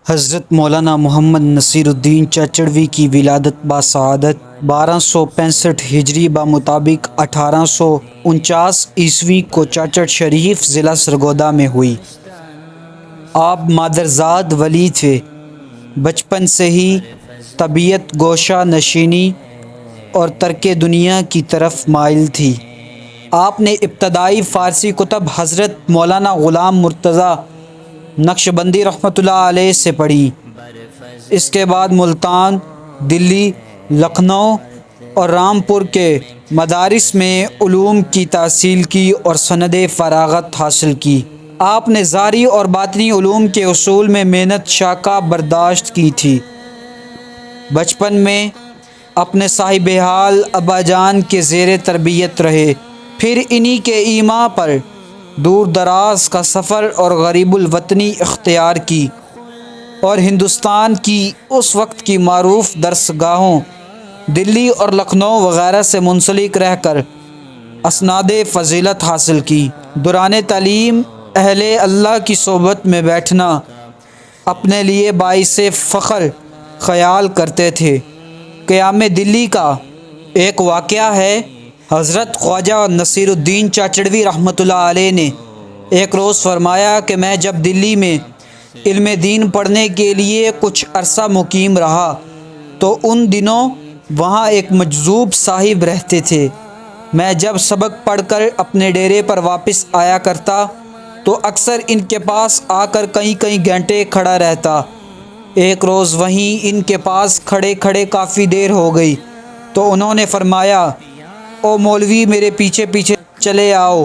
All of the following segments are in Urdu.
حضرت مولانا محمد نصیر الدین چاچڑوی کی ولادت باسعادت 1265 ہجری بمطابق 1849 عیسوی کو چاچڑ شریف ضلع سرگودا میں ہوئی۔ آپ مادرزاد ولی تھے۔ بچپن سے ہی طبیعت گوشہ نشینی اور ترک دنیا کی طرف مائل تھی۔ آپ نے ابتدائی فارسی کتب حضرت مولانا غلام مرتضیٰ نقشبندی رحمۃ اللہ علیہ سے پڑھی۔ اس کے بعد ملتان، دلی، لکھنؤ اور رامپور کے مدارس میں علوم کی تحصیل کی اور سند فراغت حاصل کی۔ آپ نے ظاہری اور باطنی علوم کے اصول میں محنت شاقہ برداشت کی تھی۔ بچپن میں اپنے صاحب حال ابا جان کے زیر تربیت رہے، پھر انہی کے ایما پر دور دراز کا سفر اور غریب الوطنی اختیار کی اور ہندوستان کی اس وقت کی معروف درس گاہوں دلی اور لکھنؤ وغیرہ سے منسلک رہ کر اسناد فضیلت حاصل کی۔ دوران تعلیم اہل اللہ کی صحبت میں بیٹھنا اپنے لیے باعث فخر خیال کرتے تھے۔ قیام دلی کا ایک واقعہ ہے۔ حضرت خواجہ نصیر الدین چاچڑوی رحمۃ اللہ علیہ نے ایک روز فرمایا کہ میں جب دلی میں علم دین پڑھنے کے لیے کچھ عرصہ مقیم رہا تو ان دنوں وہاں ایک مجذوب صاحب رہتے تھے۔ میں جب سبق پڑھ کر اپنے ڈیرے پر واپس آیا کرتا تو اکثر ان کے پاس آ کر کئی گھنٹے کھڑا رہتا۔ ایک روز وہیں ان کے پاس کھڑے کھڑے کافی دیر ہو گئی تو انہوں نے فرمایا، او مولوی میرے پیچھے پیچھے چلے آؤ،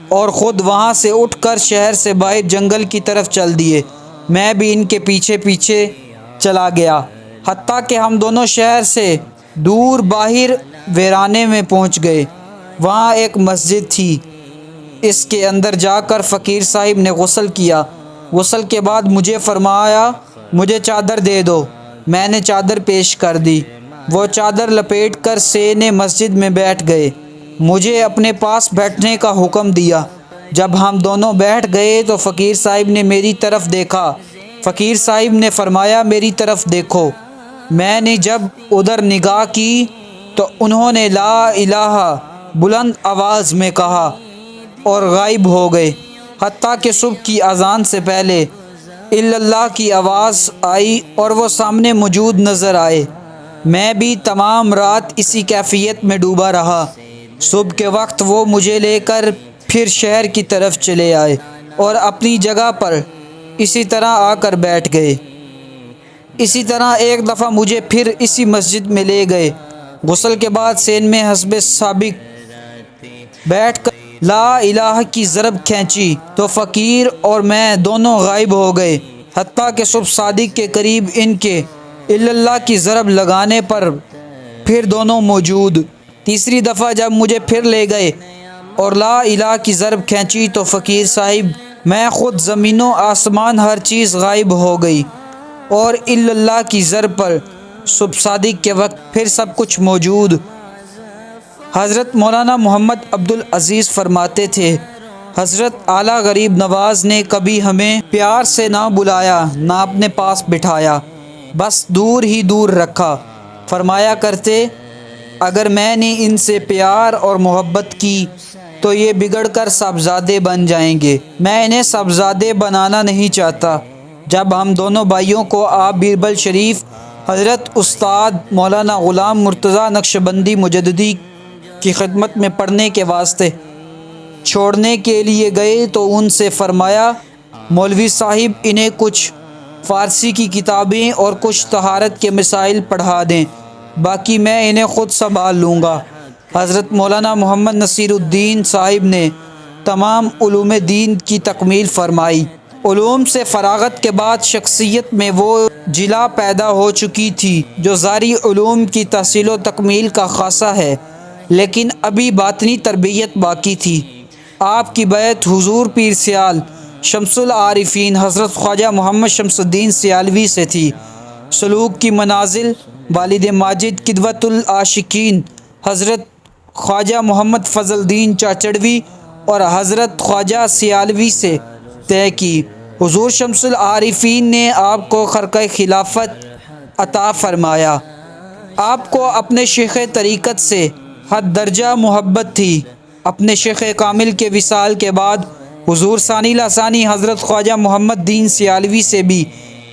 اور خود وہاں سے اٹھ کر شہر سے باہر جنگل کی طرف چل دیے۔ میں بھی ان کے پیچھے پیچھے چلا گیا، حتیٰ کہ ہم دونوں شہر سے دور باہر ویرانے میں پہنچ گئے۔ وہاں ایک مسجد تھی، اس کے اندر جا کر فقیر صاحب نے غسل کیا۔ غسل کے بعد مجھے فرمایا، مجھے چادر دے دو۔ میں نے چادر پیش کر دی۔ وہ چادر لپیٹ کر سینے مسجد میں بیٹھ گئے۔ مجھے اپنے پاس بیٹھنے کا حکم دیا۔ جب ہم دونوں بیٹھ گئے تو فقیر صاحب نے میری طرف دیکھا۔ فقیر صاحب نے فرمایا، میری طرف دیکھو۔ میں نے جب ادھر نگاہ کی تو انہوں نے لا الہ بلند آواز میں کہا اور غائب ہو گئے، حتیٰ کہ صبح کی اذان سے پہلے الا اللہ کی آواز آئی اور وہ سامنے موجود نظر آئے۔ میں بھی تمام رات اسی کیفیت میں ڈوبا رہا۔ صبح کے وقت وہ مجھے لے کر پھر شہر کی طرف چلے آئے اور اپنی جگہ پر اسی طرح آ کر بیٹھ گئے۔ اسی طرح ایک دفعہ مجھے پھر اسی مسجد میں لے گئے۔ غسل کے بعد سین میں حسب سابق بیٹھ کر لا الہ کی ضرب کھینچی تو فقیر اور میں دونوں غائب ہو گئے، حتیٰ کہ صبح صادق کے قریب ان کے الا اللہ کی ضرب لگانے پر پھر دونوں موجود۔ تیسری دفعہ جب مجھے پھر لے گئے اور لا الہ کی ضرب کھینچی تو فقیر صاحب، میں خود، زمین و آسمان ہر چیز غائب ہو گئی، اور الا اللہ کی ضرب پر صبح صادق کے وقت پھر سب کچھ موجود۔ حضرت مولانا محمد عبدالعزیز فرماتے تھے، حضرت اعلیٰ غریب نواز نے کبھی ہمیں پیار سے نہ بلایا، نہ اپنے پاس بٹھایا، بس دور ہی دور رکھا۔ فرمایا کرتے، اگر میں نے ان سے پیار اور محبت کی تو یہ بگڑ کر صاحبزادے بن جائیں گے۔ میں انہیں صاحبزادے بنانا نہیں چاہتا۔ جب ہم دونوں بھائیوں کو آپ بیربل شریف حضرت استاد مولانا غلام مرتضیٰ نقشبندی مجددی کی خدمت میں پڑھنے کے واسطے چھوڑنے کے لیے گئے تو ان سے فرمایا، مولوی صاحب انہیں کچھ فارسی کی کتابیں اور کچھ طہارت کے مسائل پڑھا دیں، باقی میں انہیں خود سنبھال لوں گا۔ حضرت مولانا محمد نصیر الدین صاحب نے تمام علوم دین کی تکمیل فرمائی۔ علوم سے فراغت کے بعد شخصیت میں وہ جلا پیدا ہو چکی تھی جو ظاہری علوم کی تحصیل و تکمیل کا خاصہ ہے، لیکن ابھی باطنی تربیت باقی تھی۔ آپ کی بیعت حضور پیر سیال شمس العارفین حضرت خواجہ محمد شمس الدین سیالوی سے تھی۔ سلوک کی منازل والد ماجد قدوۃ العاشقین حضرت خواجہ محمد فضل الدین چاچڑوی اور حضرت خواجہ سیالوی سے طے کی۔ حضور شمس العارفین نے آپ کو خرقہ خلافت عطا فرمایا۔ آپ کو اپنے شیخ طریقت سے حد درجہ محبت تھی۔ اپنے شیخ کامل کے وصال کے بعد حضور ثانی لثانی حضرت خواجہ محمد دین سیالوی سے بھی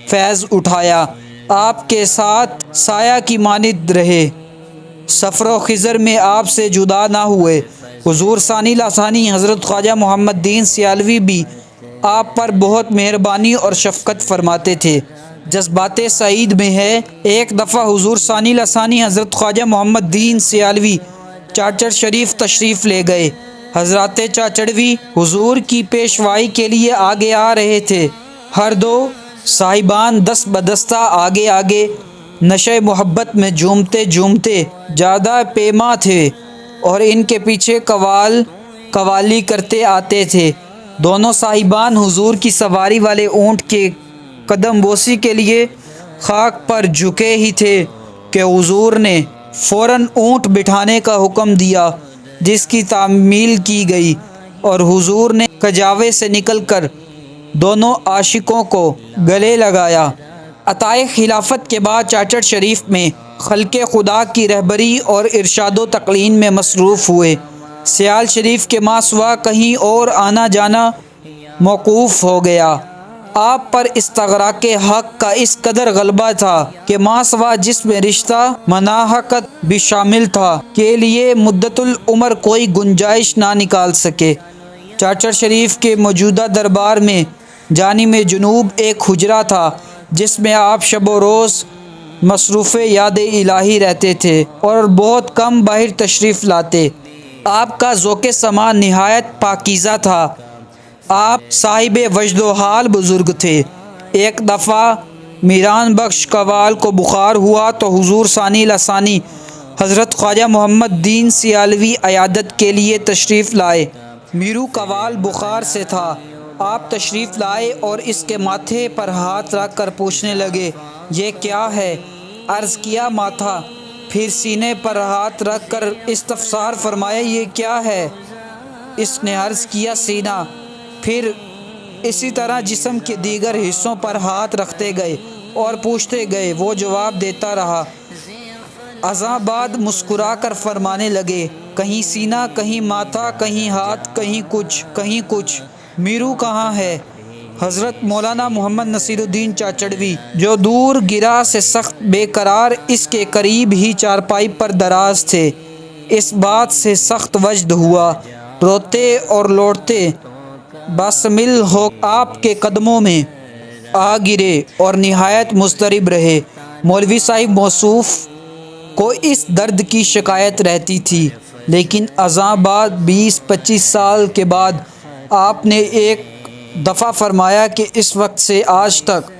فیض اٹھایا۔ آپ کے ساتھ سایہ کی مانند رہے، سفر و خضر میں آپ سے جدا نہ ہوئے۔ حضور ثانی لثانی حضرت خواجہ محمد دین سیالوی بھی آپ پر بہت مہربانی اور شفقت فرماتے تھے۔ جذبات سعید میں ہے، ایک دفعہ حضور ثانی لثانی حضرت خواجہ محمد دین سیالوی چاچڑ شریف تشریف لے گئے۔ حضرات چاچڑوی حضور کی پیشوائی کے لیے آگے آ رہے تھے۔ ہر دو صاحبان دست بدستہ آگے آگے نشے محبت میں جھومتے جھومتے زیادہ پیما تھے اور ان کے پیچھے قوالی کرتے آتے تھے۔ دونوں صاحبان حضور کی سواری والے اونٹ کے قدم بوسی کے لیے خاک پر جھکے ہی تھے کہ حضور نے فوراً اونٹ بٹھانے کا حکم دیا، جس کی تعمیل کی گئی، اور حضور نے کجاوے سے نکل کر دونوں عاشقوں کو گلے لگایا۔ عطائے خلافت کے بعد چاچڑ شریف میں خلق خدا کی رہبری اور ارشاد و تقلین میں مصروف ہوئے۔ سیال شریف کے ماں سوا کہیں اور آنا جانا موقوف ہو گیا۔ آپ پر استغراق حق کا اس قدر غلبہ تھا کہ ماں سوا جس میں رشتہ مناحقت بھی شامل تھا کے لیے مدت العمر کوئی گنجائش نہ نکال سکے۔ چاچڑ شریف کے موجودہ دربار میں جانب جنوب ایک حجرہ تھا، جس میں آپ شب و روز مصروف یاد الہی رہتے تھے اور بہت کم باہر تشریف لاتے۔ آپ کا ذوق سماع نہایت پاکیزہ تھا۔ آپ صاحب وجد و حال بزرگ تھے۔ ایک دفعہ میران بخش قوال کو بخار ہوا تو حضور ثانی لثانی حضرت خواجہ محمد دین سیالوی عیادت کے لیے تشریف لائے۔ میرو قوال بخار سے تھا۔ آپ تشریف لائے اور اس کے ماتھے پر ہاتھ رکھ کر پوچھنے لگے، یہ کیا ہے؟ عرض کیا ماتھا، پھر سینے پر ہاتھ رکھ کر استفسار فرمایا، یہ کیا ہے؟ اس نے عرض کیا سینہ، پھر اسی طرح جسم کے دیگر حصوں پر ہاتھ رکھتے گئے اور پوچھتے گئے، وہ جواب دیتا رہا۔ ازاں بعد مسکرا کر فرمانے لگے، کہیں سینہ، کہیں ماتھا، کہیں ہاتھ، کہیں کچھ، میرو کہاں ہے؟ حضرت مولانا محمد نصیر الدین چاچڑوی، جو دور گرا سے سخت بے قرار اس کے قریب ہی چارپائی پر دراز تھے، اس بات سے سخت وجد ہوا، روتے اور لوٹتے باسمل ہو آپ کے قدموں میں آ گرے اور نہایت مضطرب رہے۔ مولوی صاحب موصوف کو اس درد کی شکایت رہتی تھی، لیکن ازاں بعد 20-25 سال کے بعد آپ نے ایک دفعہ فرمایا کہ اس وقت سے آج تک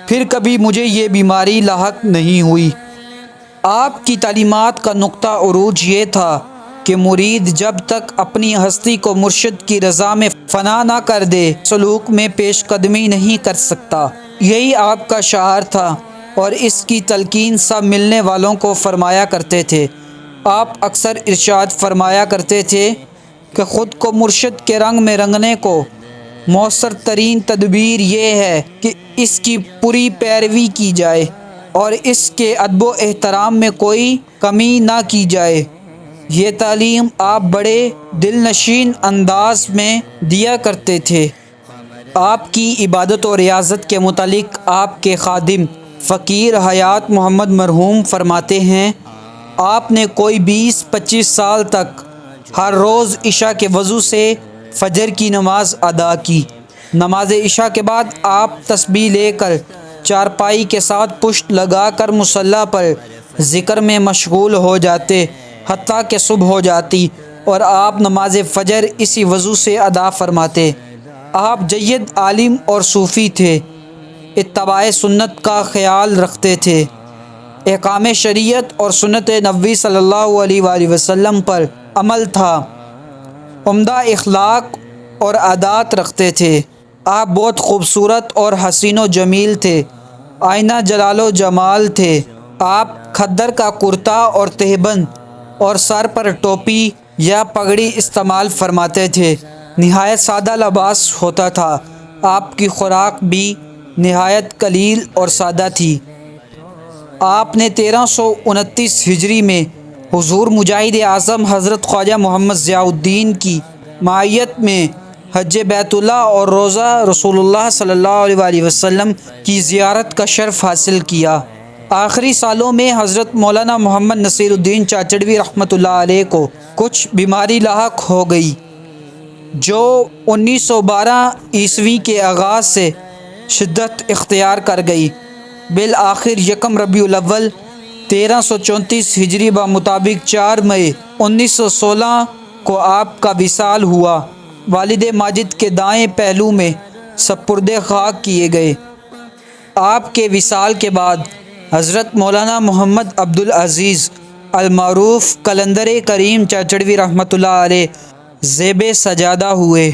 پھر کبھی مجھے یہ بیماری لاحق نہیں ہوئی۔ آپ کی تعلیمات کا نقطہ عروج یہ تھا کہ مرید جب تک اپنی ہستی کو مرشد کی رضا میں فنا نہ کر دے، سلوک میں پیش قدمی نہیں کر سکتا۔ یہی آپ کا شعار تھا اور اس کی تلقین سب ملنے والوں کو فرمایا کرتے تھے۔ آپ اکثر ارشاد فرمایا کرتے تھے کہ خود کو مرشد کے رنگ میں رنگنے کو مؤثر ترین تدبیر یہ ہے کہ اس کی پوری پیروی کی جائے اور اس کے ادب و احترام میں کوئی کمی نہ کی جائے۔ یہ تعلیم آپ بڑے دل نشین انداز میں دیا کرتے تھے۔ آپ کی عبادت و ریاضت کے متعلق آپ کے خادم فقیر حیات محمد مرحوم فرماتے ہیں، آپ نے کوئی 20-25 سال تک ہر روز عشاء کے وضو سے فجر کی نماز ادا کی۔ نماز عشاء کے بعد آپ تسبیح لے کر چارپائی کے ساتھ پشت لگا کر مصلی پر ذکر میں مشغول ہو جاتے حتیٰ کہ صبح ہو جاتی اور آپ نماز فجر اسی وضو سے ادا فرماتے۔ آپ جید عالم اور صوفی تھے، اتباع سنت کا خیال رکھتے تھے، احکام شریعت اور سنت نبوی صلی اللہ علیہ وآلہ وسلم پر عمل تھا، عمدہ اخلاق اور عادات رکھتے تھے۔ آپ بہت خوبصورت اور حسین و جمیل تھے، آئینہ جلال و جمال تھے۔ آپ کھدر کا کرتا اور تہبند اور سر پر ٹوپی یا پگڑی استعمال فرماتے تھے۔ نہایت سادہ لباس ہوتا تھا۔ آپ کی خوراک بھی نہایت قلیل اور سادہ تھی۔ آپ نے 1329 ہجری میں حضور مجاہد اعظم حضرت خواجہ محمد ضیاء الدین کی معیت میں حج بیت اللہ اور روضہ رسول اللہ صلی اللہ علیہ وآلہ وسلم کی زیارت کا شرف حاصل کیا۔ آخری سالوں میں حضرت مولانا محمد نصیر الدین چاچڑوی رحمۃ اللہ علیہ کو کچھ بیماری لاحق ہو گئی، جو 1912 عیسوی کے آغاز سے شدت اختیار کر گئی۔ بالآخر 1 ربیع الاول 1334 ہجری بمطابق 4 مئی 1916 کو آپ کا وصال ہوا۔ والد ماجد کے دائیں پہلو میں سپرد خاک کیے گئے۔ آپ کے وصال کے بعد حضرت مولانا محمد عبدالعزیز المعروف قلندر کریم چاچڑوی رحمۃ اللہ علیہ زیب سجادہ ہوئے۔